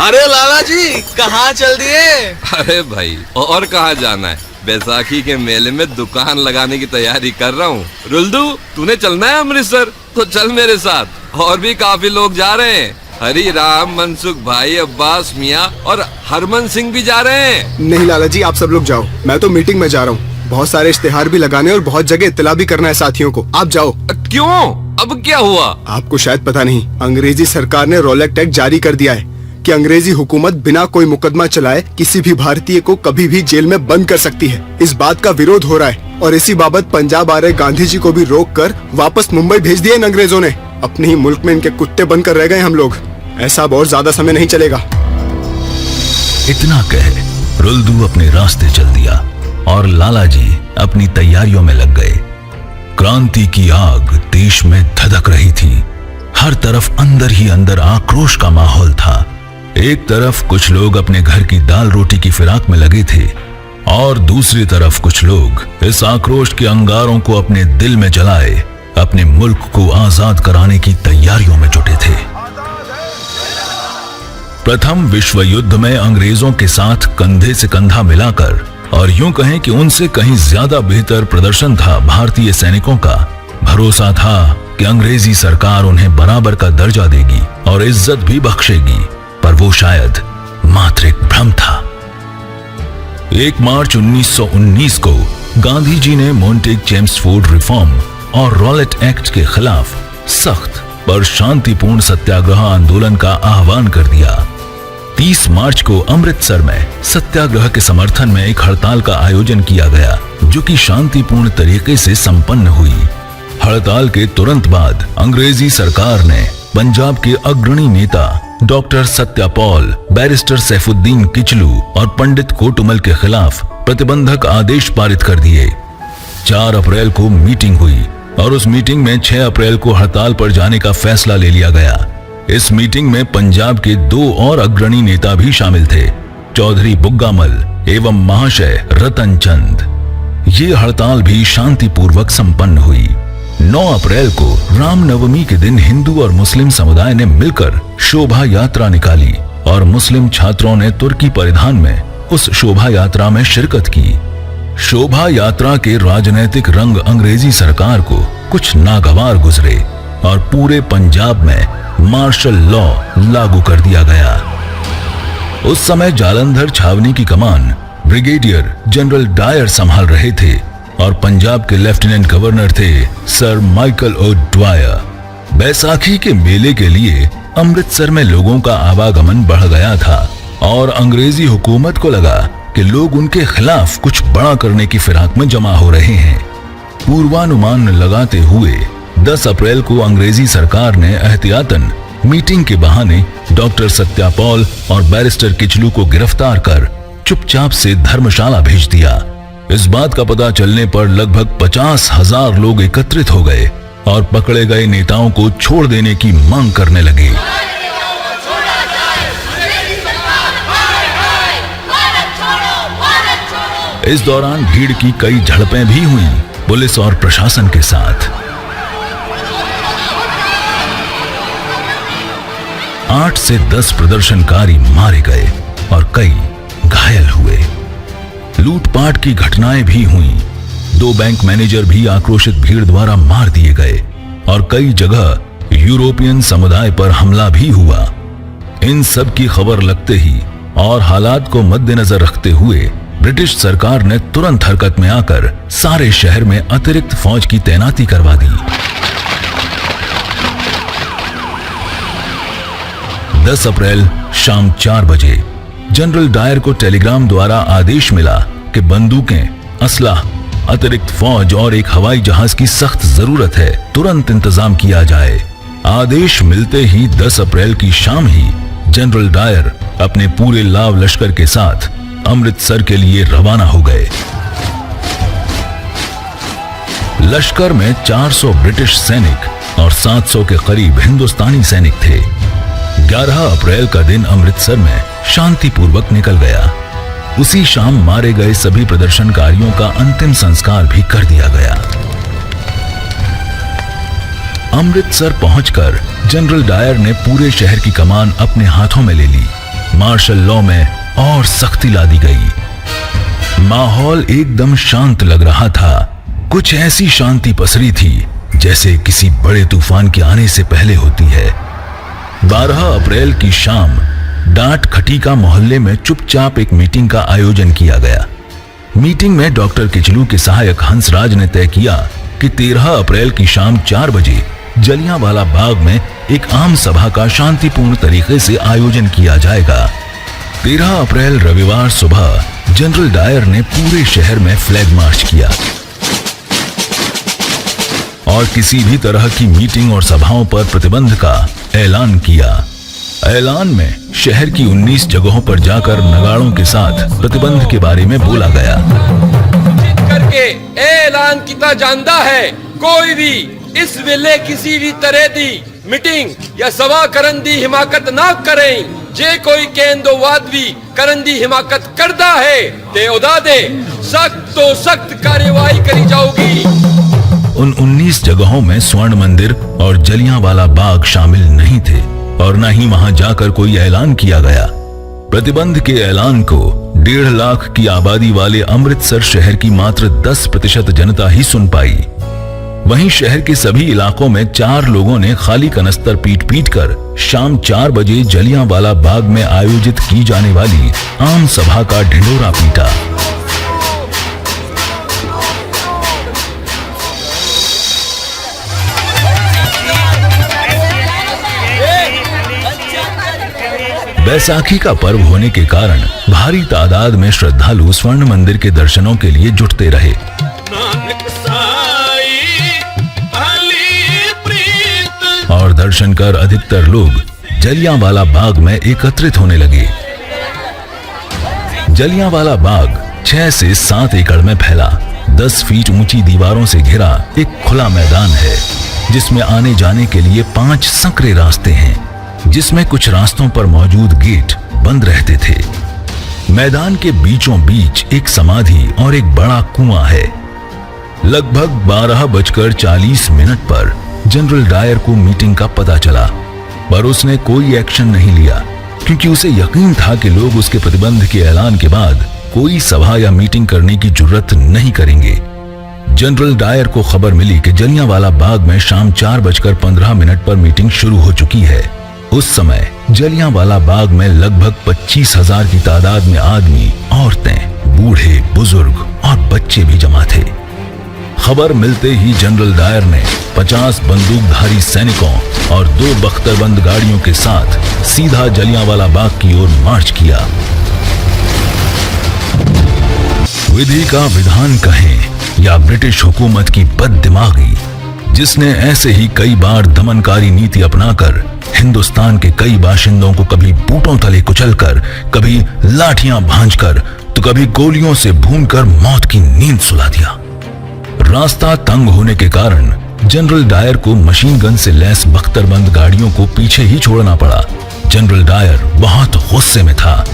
अरे लाला जी, कहाँ चल दिए? अरे भाई, और कहाँ जाना है, बैसाखी के मेले में दुकान लगाने की तैयारी कर रहा हूँ। रुल्दू, तूने चलना है अमृतसर तो चल मेरे साथ, और भी काफी लोग जा रहे हैं। हरी राम, मनसुख भाई, अब्बास मियाँ और हरमन सिंह भी जा रहे हैं। नहीं लाला जी, आप सब लोग जाओ, मैं तो मीटिंग में जा रहा हूँ। बहुत सारे इश्तेहार भी लगाने और बहुत जगह इत्तला भी करना है साथियों को। आप जाओ। क्यों? अब क्या हुआ? आपको शायद पता नहीं, अंग्रेजी सरकार ने रॉलेट एक्ट जारी कर दिया है कि अंग्रेजी हुकूमत बिना कोई मुकदमा चलाए किसी भी भारतीय को कभी भी जेल में बंद कर सकती है। इस बात का विरोध हो रहा है और इसी बाबत पंजाब आ रहे गांधी जी को भी रोक कर वापस मुंबई भेज दिए इन अंग्रेजों ने। अपने ही मुल्क में इनके कुत्ते बनकर रह गए हम लोग। ऐसा अब और ज्यादा समय नहीं चलेगा। इतना कह रुल्दू अपने रास्ते चल दिया और लाला जी अपनी तैयारियों में लग गए। क्रांति की आग देश में धधक रही थी। हर तरफ अंदर ही अंदर आक्रोश का माहौल था। एक तरफ कुछ लोग अपने घर की दाल रोटी की फिराक में लगे थे और दूसरी तरफ कुछ लोग इस आक्रोश के अंगारों को अपने दिल में जलाए अपने मुल्क को आजाद कराने की तैयारियों में जुटे थे। प्रथम विश्व युद्ध में अंग्रेजों के साथ कंधे से कंधा मिलाकर और यूं कहें कि उनसे कहीं ज्यादा बेहतर प्रदर्शन था भारतीय सैनिकों का। भरोसा था कि अंग्रेजी सरकार उन्हें बराबर का दर्जा देगी और इज्जत भी बख्शेगी, पर वो शायद मात्र एक भ्रम था। 1 मार्च 1919 को गांधी जी ने मॉन्टेग चेम्सफोर्ड रिफॉर्म और रॉलेट एक्ट के खिलाफ सख्त पर शांतिपूर्ण सत्याग्रह आंदोलन का आह्वान कर दिया। 30 मार्च को अमृतसर में सत्याग्रह के समर्थन में एक हड़ताल का आयोजन किया गया, जो कि शांतिपूर्ण तरीके से संपन्न हुई। हड़ताल के तुरंत बाद अंग्रेजी सरकार ने पंजाब के अग्रणी नेता डॉक्टर सत्यापॉल, बैरिस्टर सैफुद्दीन किचलू और पंडित कोटुमल के खिलाफ प्रतिबंधक आदेश पारित कर दिए। 4 अप्रैल को मीटिंग हुई और उस मीटिंग में 6 अप्रैल को हड़ताल पर जाने का फैसला ले लिया गया। इस मीटिंग में पंजाब के 2 और अग्रणी नेता भी शामिल थे, चौधरी बुग्गामल एवं महाशय रतन चंद। ये हड़ताल भी शांतिपूर्वक संपन्न हुई। 9 अप्रैल को रामनवमी के दिन हिंदू और मुस्लिम समुदाय ने मिलकर शोभा यात्रा निकाली और मुस्लिम छात्रों ने तुर्की परिधान में उस शोभा यात्रा में शिरकत की। शोभा यात्रा के राजनीतिक रंग अंग्रेजी सरकार को कुछ नागवार गुजरे और पूरे पंजाब में मार्शल लॉ लागू कर दिया गया। उस समय जालंधर छावनी की कमान ब्रिगेडियर जनरल डायर संभाल रहे थे और पंजाब के लेफ्टिनेंट गवर्नर थे sir Michael O'Dwyer. Baisakhi के मेले के लिए अमृतसर में लोगों का आवागमन बढ़ गया था और अंग्रेजी हुकूमत को लगा कि लोग उनके खिलाफ कुछ बड़ा करने की फिराक में जमा हो रहे हैं। पूर्वानुमान लगाते हुए 10 अप्रैल को अंग्रेजी सरकार ने एहतियातन मीटिंग के बहाने डॉक्टर सत्यापॉल और बैरिस्टर किचलू को गिरफ्तार कर चुपचाप से धर्मशाला भेज दिया। इस बात का पता चलने पर लगभग 50,000 लोग एकत्रित हो गए और पकड़े गए नेताओं को छोड़ देने की मांग करने लगे। इस दौरान भीड़ की कई झड़पें भी हुई पुलिस और प्रशासन के साथ। 8 से 10 प्रदर्शनकारी मारे गए और कई घायल हुए। लूटपाट की घटनाएं भी हुईं। 2 बैंक मैनेजर भी आक्रोशित भीड़ द्वारा मार दिए गए और कई जगह यूरोपियन समुदाय पर हमला भी हुआ। इन सब की खबर लगते ही और हालात को मद्देनजर रखते हुए ब्रिटिश सरकार ने तुरंत हरकत में आकर सारे शहर में अतिरिक्त फौज की तैनाती करवा दी। 10 अप्रैल शाम 4 बजे जनरल डायर को टेलीग्राम द्वारा आदेश मिला कि बंदूकें, असलाह, अतिरिक्त फौज और एक हवाई जहाज की सख्त जरूरत है, तुरंत इंतजाम किया जाए। आदेश मिलते ही 10 अप्रैल की शाम ही जनरल डायर अपने पूरे लाव लश्कर के साथ अमृतसर के लिए रवाना हो गए। लश्कर में 400 ब्रिटिश सैनिक और 700 के करीब हिंदुस्तानी सैनिक थे। 11 अप्रैल का दिन अमृतसर में शांतिपूर्वक निकल गया। उसी शाम मारे गए सभी प्रदर्शनकारियों का अंतिम संस्कार भी कर दिया गया। अमृतसर पहुंचकर जनरल डायर ने पूरे शहर की कमान अपने हाथों में ले ली मार्शल लॉ में और सख्ती ला दी गई। माहौल एकदम शांत लग रहा था। कुछ ऐसी शांति पसरी थी जैसे किसी बड़े तूफान के आने से पहले होती है। 12 अप्रैल की शाम डांट खटीका मोहल्ले में चुपचाप एक मीटिंग का आयोजन किया गया। मीटिंग में डॉक्टर किचलू के सहायक हंसराज ने तय किया कि 13 अप्रैल की शाम 4 बजे जलियांवाला बाग में एक आम सभा का शांतिपूर्ण तरीके से आयोजन किया जाएगा। 13 अप्रैल रविवार सुबह जनरल डायर ने पूरे शहर में फ्लैग मार्च किया और किसी भी तरह की मीटिंग और सभाओं पर प्रतिबंध का ऐलान किया। ऐलान में शहर की 19 जगहों पर जाकर नगाड़ों के साथ प्रतिबंध के बारे में बोला गया। करके ऐलान किया जाता है, कोई भी इस वेले किसी भी तरह दी मीटिंग या सभा करन दी हिमाकत ना करें। जे कोई केंद्रवाद भी करन दी हिमाकत करता है ते उदा दे सख्त तो सख्त कार्यवाही करी जाओगी। उन 19 जगहों में स्वर्ण मंदिर और जलियांवाला बाग शामिल नहीं थे और न ही वहां जाकर कोई ऐलान किया गया। प्रतिबंध के ऐलान को 1.5 लाख की आबादी वाले अमृतसर शहर की मात्र 10% जनता ही सुन पाई। वहीं शहर के सभी इलाकों में 4 लोगों ने खाली कनस्तर पीट कर शाम 4 बजे जलियांवाला बाग में आयोजित की जाने वाली आम सभा का ढिंढोरा पीटा। बैसाखी का पर्व होने के कारण भारी तादाद में श्रद्धालु स्वर्ण मंदिर के दर्शनों के लिए जुटते रहे। और दर्शन कर अधिकतर लोग जलियांवाला बाग में एकत्रित होने लगे। जलियांवाला बाग 6 से 7 एकड़ में फैला 10 फीट ऊंची दीवारों से घिरा एक खुला मैदान है, जिसमें आने जाने के लिए 5 संकरे रास्ते हैं, जिसमें कुछ रास्तों पर मौजूद गेट बंद रहते थे। मैदान के बीचों बीच एक समाधि और एक बड़ा कुआं है। लगभग 12:40 पर जनरल डायर को मीटिंग का पता चला, पर उसने कोई एक्शन नहीं लिया, क्योंकि उसे यकीन था कि लोग उसके प्रतिबंध के ऐलान के बाद कोई सभा या मीटिंग करने की जुर्रत नहीं करेंगे। जनरल डायर को खबर मिली कि जलियांवाला बाग में शाम 4:15 पर मीटिंग शुरू हो चुकी है। उस समय जलियांवाला बाग में लगभग 25,000 की तादाद में आदमी, औरतें, बूढ़े, बुजुर्ग और बच्चे भी जमा थे। खबर मिलते ही जनरल डायर ने 50 बंदूकधारी सैनिकों और 2 बख्तरबंद गाड़ियों के साथ सीधा जलियांवाला बाग की ओर मार्च किया। विधि का विधान कहें या ब्रिटिश हुकूमत की बददिमागी, जिसने ऐसे ही कई बार दमनकारी नीति अपनाकर हिंदुस्तान के कई बाशिंदों को कभी बूटों तले कुचलकर, कभी लाठियां भांजकर, तो कभी गोलियों से भूनकर मौत की नींद सुला दिया। रास्ता तंग होने के कारण जनरल डायर को मशीन गन से लैस बख्तरबंद गाड़ियों को पीछे ही छोड़ना पड़ा। जनरल डायर बहुत गुस्से में था।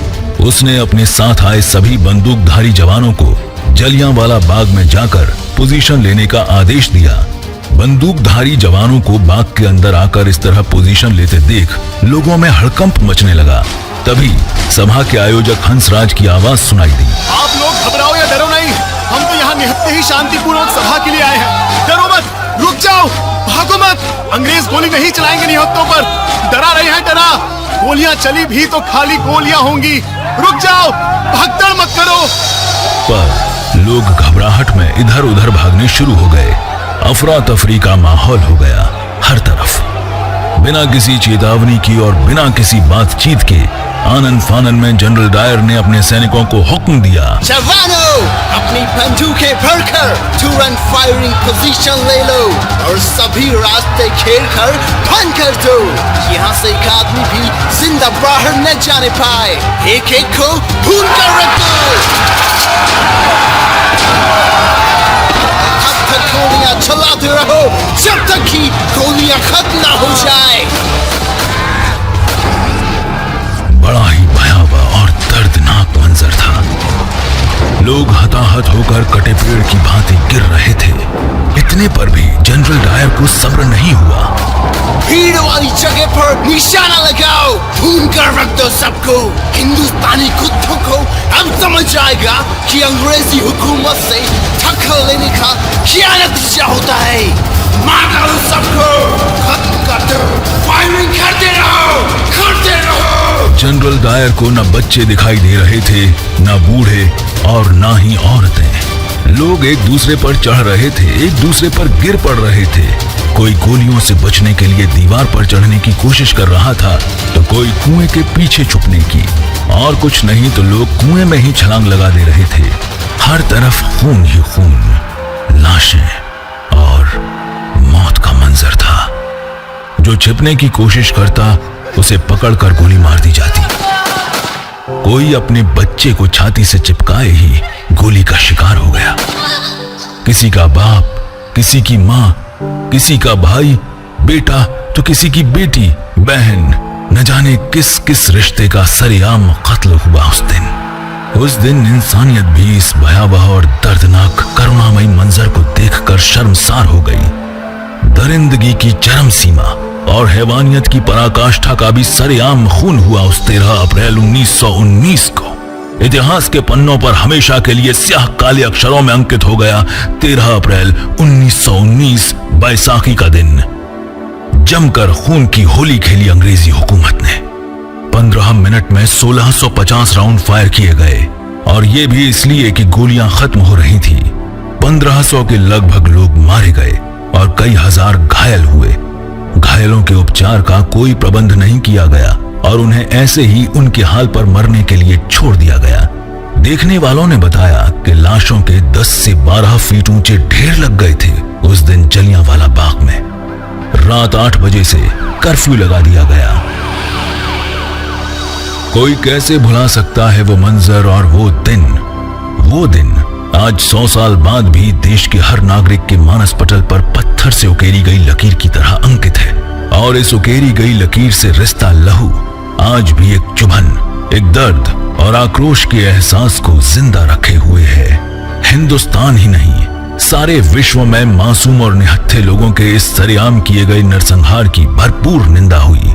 उसने अपने साथ आए सभी बंदूकधारी जवानों को जलियांवाला बाग में जाकर पोजीशन लेने का आदेश दिया। बंदूकधारी जवानों को बाग के अंदर आकर इस तरह पोजीशन लेते देख लोगों में हड़कंप मचने लगा। तभी सभा के आयोजक हंसराज की आवाज सुनाई दी। आप लोग घबराओ या डरो नहीं, हम तो यहाँ निहत्ते ही शांतिपूर्वक सभा के लिए आए हैं। डरो मत, रुक जाओ, भागो मत। अंग्रेज गोली नहीं चलाएंगे निहत्तों पर। डरा रहे हैं, डरा। गोलियां चली भी तो खाली गोलियां होंगी। रुक जाओ, भगदड़ मत करो। पर लोग घबराहट में इधर उधर भागने शुरू हो गए। अफरा तफरी का माहौल हो गया हर तरफ। बिना किसी चेतावनी की और बिना किसी बातचीत के आनन फानन में जनरल डायर ने अपने सैनिकों को हुक्म दिया, जवानों, अपनी बंदूकें भरकर तुरंत फायरिंग पोजीशन ले लो और सभी रास्ते घेर कर बंद कर दो। यहाँ से एक आदमी भी जिंदा बाहर न जाने पाए। एक एक को भून कर रख दो। गोलियां चलाते रहो जब तक कि गोलियां खत्म ना हो जाए। बड़ा ही भयावह और दर्दनाक मंजर था। लोग हताहत होकर कटे पेड़ की भांति गिर रहे थे। इतने पर भी जनरल डायर को सब्र नहीं हुआ। भीड़ वाली जगह पर निशाना लगाओ, ढूंढ कर रख दो सबको। हिंदुस्तानी कुत्तों को अब समझ आएगा कि अंग्रेजी हुकूमत से टक्कर लेने का क्या नतीजा होता है। मार डालो सबको, खत्म कर दो, फायरिंग करते रहो, करते रहो। जनरल डायर को न बच्चे दिखाई दे रहे थे, न बूढ़े और न ही औरतें। लोग एक दूसरे पर चढ़ रहे थे, एक दूसरे पर गिर पड़ रहे थे। कोई गोलियों से बचने के लिए दीवार पर चढ़ने की कोशिश कर रहा था, तो कोई कुएं के पीछे छुपने की, और कुछ नहीं तो लोग कुएं में ही छलांग लगा दे रहे थे। हर तरफ खून ही खून, लाशें और मौत का मंजर था। जो छिपने की कोशिश करता उसे पकड़कर गोली मार दी जाती। कोई अपने बच्चे को छाती से चिपकाए ही गोली का शिकार हो गया। किसी का बाप, किसी की मां, किसी का भाई, बेटा तो किसी की बेटी, बहन, न जाने किस किस रिश्ते का सरेआम कत्ल हुआ उस दिन इंसानियत भी इस भयावह और दर्दनाक करुणामयी मंजर को देखकर शर्मसार हो गई। दरिंदगी की चरम सीमा और हैवानियत की पराकाष्ठा का भी सरेआम खून हुआ उस 13 अप्रैल 1919 को। इतिहास के पन्नों पर हमेशा के लिए स्याह काले अक्षरों में अंकित हो गया 13 अप्रैल 1919 बैसाखी का दिन। जमकर खून की होली खेली अंग्रेजी हुकूमत ने। 15 मिनट में 1650 राउंड फायर किए गए, और ये भी इसलिए कि गोलियां खत्म हो रही थी। 1500 के लगभग लोग मारे गए और कई हजार घायल हुए। घायलों के उपचार का कोई प्रबंध नहीं किया गया और उन्हें ऐसे ही उनके हाल पर मरने के लिए छोड़ दिया गया। देखने वालों ने बताया कि लाशों के 10 से 12 फीट ऊंचे ढेर लग गए थे उस दिन जलियांवाला बाग में। रात 8 बजे से कर्फ्यू लगा दिया गया। कोई कैसे भुला सकता है वो मंजर और वो दिन आज 100 साल बाद भी देश के हर नागरिक के मानस पटल पर पत्थर से उकेरी गई लकीर की तरह अंकित है। और इस उकेरी गई लकीर से रिश्ता लहू आज भी एक चुभन, एक दर्द और आक्रोश के एहसास को जिंदा रखे हुए है। हिंदुस्तान ही नहीं, सारे विश्व में मासूम और निहत्थे लोगों के इस सरेआम किए गए नरसंहार की भरपूर निंदा हुई।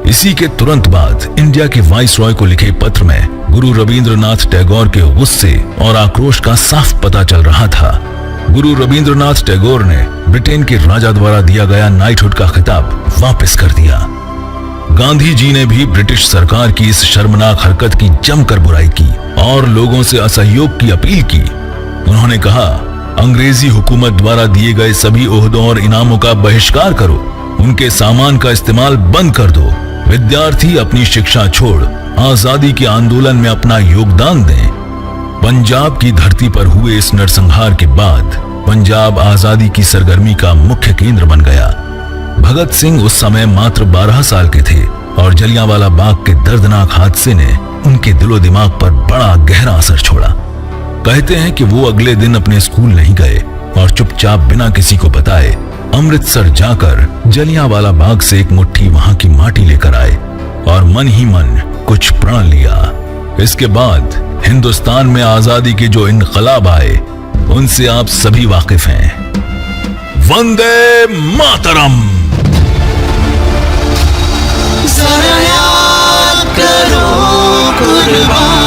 इसी के तुरंत बाद इंडिया के वाइसरॉय को लिखे पत्र में गुरु रविंद्रनाथ टैगोर के गुस्से और आक्रोश का साफ पता चल रहा था। गुरु रविंद्रनाथ टैगोर ने ब्रिटेन के राजा द्वारा दिया गया नाइटहुड का खिताब वापस कर दिया। गांधी जी ने भी ब्रिटिश सरकार की इस शर्मनाक हरकत की जमकर बुराई की और लोगों से असहयोग की अपील की। उन्होंने कहा, अंग्रेजी हुकूमत द्वारा दिए गए सभी ओहदों और इनामों का बहिष्कार करो, उनके सामान का इस्तेमाल बंद कर दो। विद्यार्थी अपनी शिक्षा छोड़ आजादी के आंदोलन में अपना योगदान दें। पंजाब की धरती पर हुए इस नरसंहार के बाद पंजाब आजादी की सरगर्मी का मुख्य केंद्र बन गया। भगत सिंह उस समय मात्र 12 साल के थे और जलियांवाला बाग के दर्दनाक हादसे ने उनके दिलो दिमाग पर बड़ा गहरा असर छोड़ा। कहते हैं कि वो अगले दिन अपने स्कूल नहीं गए और चुपचाप बिना किसी को बताए अमृतसर जाकर जलियांवाला बाग से एक मुट्ठी वहां की माटी लेकर आए और मन ही मन कुछ प्रण लिया। इसके बाद हिंदुस्तान में आजादी के जो इनकलाब आए उनसे आप सभी वाकिफ हैं। वंदे मातरम। जरा याद करो कुर्बान।